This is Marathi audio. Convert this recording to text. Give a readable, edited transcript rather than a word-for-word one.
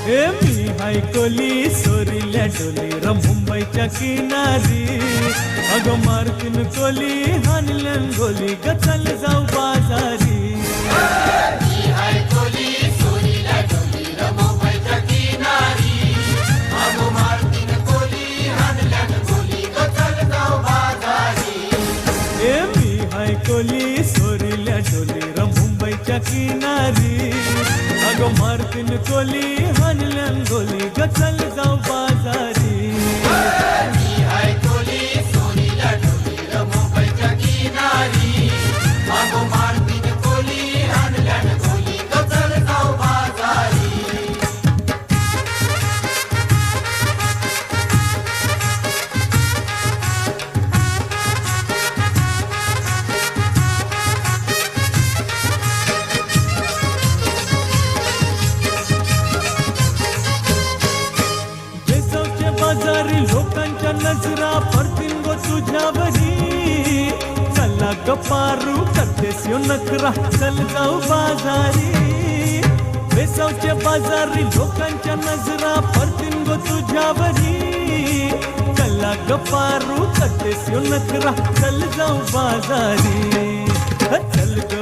मी हायकोली सोरील्या डोली र मुंबईच्या किनारी अगं मारतीन कोली हानलन गोली ग चल जाऊ बाजारी मी हायकोली सोरील्या डोली र मुंबईच्या किनारी अगं मारतीन कोली हानलन गोली ग चल जाऊ बाजारी बाजारी लोकांच्या नजरा पडतील गो तुझ्यावरी चला गपारू करतेस यो नखरा चल जाऊ बाजारी बेसावच्या बाजारी लोकांच्या नजरा पडतील गो तुझ्यावरी चला गपारू करतेस यो नखरा चल जाऊ बाजारी चल ग